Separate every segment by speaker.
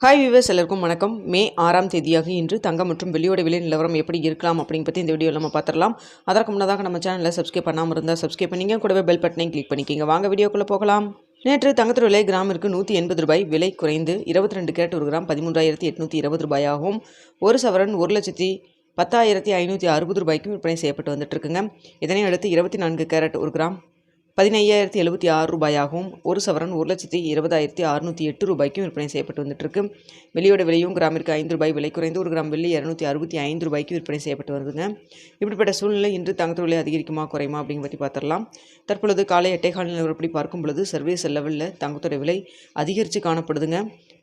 Speaker 1: Hi viewers, எல்லாருக்கும் வணக்கம். மே 6ஆம் தேதியாக இன்று தங்கம் மற்றும் வெள்ளியோட விலை நிலவரம் எப்படி இருக்கலாம் அப்படிங்க பற்றி இந்த வீடியோவில் நம்ம பார்த்துடலாம். அதற்கு முன்னதாக நம்ம சேனலில் சப்ஸ்கிரைப் பண்ணாமல் இருந்தால் சப்ஸ்கிரைப் பண்ணிங்க, கூடவே பெல் பட்டனையும் கிளிக் பண்ணிக்கிங்க. வாங்க வீடியோக்குள்ளே போகலாம். நேற்று தங்கத்தோட விலை கிராமிற்கு 180 ரூபாய் விலை குறைந்து 22 கேரட் ஒரு கிராம் 13,820 ரூபாயாகவும், ஒரு சவரன் 1,10,560 ரூபாய்க்கும் விற்பனை செய்யப்பட்டு வந்துட்டு இருக்குங்க. இதனை அடுத்து 24 கேரட் ஒரு கிராம் 15,076 ரூபாயாகவும், ஒரு சவரன் 1,20,608 ரூபாய்க்கும் விற்பனை செய்யப்பட்டு வந்துட்டுருக்கு. வெள்ளியோட விலையும் கிராமிற்கு 5 ரூபாய் விலை குறைந்து ஒரு கிராம் வெள்ளி 265 ரூபாய்க்கு விற்பனை செய்யப்பட்டு வருதுங்க. இப்படிப்பட்ட சூழ்நிலை இன்று தங்கத்தோட விலை அதிகரிக்குமா குறையுமா அப்படிங்க பற்றி பார்த்துடலாம். தற்பொழுது காலை 8:15 நிலவரப்படி பார்க்கும் பொழுது சர்வீஸ் லெவலில் தங்கத்தோட விலை அதிகரித்து காணப்படுதுங்க.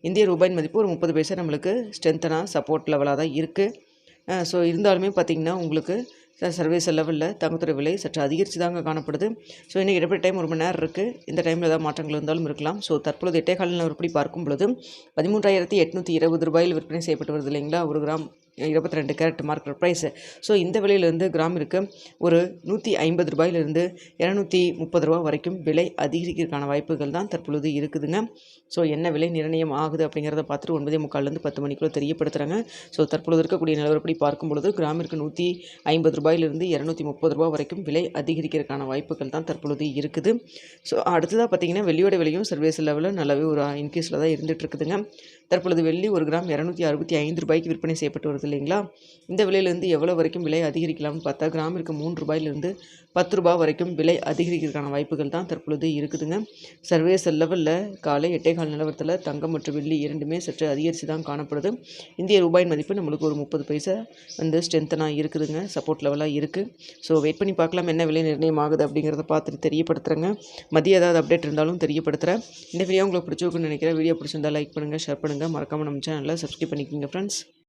Speaker 1: இந்திய ரூபாயின் மதிப்பு ஒரு 30 பைசா நம்மளுக்கு ஸ்ட்ரென்த்தனாக சப்போர்ட் லெவலாக தான் இருக்குது. ஸோ இருந்தாலுமே பார்த்திங்கன்னா உங்களுக்கு சர்வீஸ் லெவலில் தங்கத்தோட விலை சற்று அதிகரித்து தாங்க காணப்படுது. ஸோ இன்றைக்கி இடைப்பட்ட டைம் ஒரு மணி நேரம் இருக்குது. இந்த டைமில் ஏதாவது மாற்றங்கள் இருந்தாலும் இருக்கலாம். ஸோ தற்பொழுது 8:15 நிலவரப்படி பார்க்கும் பொழுது 13,820 ரூபாயில் விற்பனை செய்யப்பட்டு வருது இல்லைங்களா, ஒரு gram 22 carat market price. So இந்த விலையிலேருந்து கிராமிற்கு ஒரு 150 ரூபாயிலிருந்து 230 ரூபா வரைக்கும் விலை அதிகரிக்கிறதுக்கான வாய்ப்புகள் தான் தற்பொழுது இருக்குதுங்க. ஸோ என்ன விலை நிர்ணயம் ஆகுது அப்படிங்கிறத பார்த்துட்டு 9:45 10 மணிக்குள்ளே தெரியப்படுத்துகிறாங்க. ஸோ தற்பொழுது இருக்கக்கூடிய நிலவரப்படி பார்க்கும் பொழுது கிராமிற்கு 150 ரூபாயிலிருந்து 230 ரூபா வரைக்கும் விலை அதிகரிக்கிறதுக்கான வாய்ப்புகள் தான் தற்பொழுது இருக்குது. ஸோ அடுத்ததாக பார்த்திங்கன்னா வெள்ளியோட விலையும் சர்வீஸ் லெவலில் நல்லாவே ஒரு இன்க்ரீஸில் தான் இருந்துகிட்டு இருக்குதுங்க. தற்பொழுது வெள்ளி ஒரு கிராம் 265 ரூபாய்க்கு விற்பனை செய்யப்பட்டு வருது இல்லைங்களா. இந்த விலையிலேருந்து எவ்வளோ வரைக்கும் விலை அதிகரிக்கலாம்னு பார்த்தா கிராமிற்கு 3 ரூபாயிலிருந்து 10 ரூபாய் வரைக்கும் விலை அதிகரிக்கிறதுக்கான வாய்ப்புகள் தான் தற்பொழுது இருக்குதுங்க. சர்வீஸ் லெவலில் காலை 8:15 நிலவரத்தில் தங்கம் மற்றும் வெள்ளி இரண்டுமே சற்று அதிகரித்து தான் காணப்படுது. இந்திய ரூபாயின் மதிப்பு நம்மளுக்கு ஒரு 30 பைசா ஸ்ட்ரென்த்தனாக இருக்குதுங்க, சப்போர்ட் லெவலாக இருக்குது. ஸோ வெயிட் பண்ணி பார்க்கலாம் என்ன விலை நிர்ணயம் ஆகுது அப்படிங்கிறத பார்த்துட்டு தெரியப்படுத்துகிறேங்க. மதியம் ஏதாவது அப்டேட் இருந்தாலும் தெரியப்படுத்துகிறேன். இந்த வீடியோ உங்களுக்கு பிடிச்சிருக்குன்னு நினைக்கிறேன். வீடியோ பிடிச்சிருந்தால் லைக் பண்ணுங்கள், ஷேர் பண்ணுங்கள், மறக்காமல் நம்ம சேனலில் சப்ஸ்கிரைப் பண்ணிக்கோங்க ஃப்ரெண்ட்ஸ்.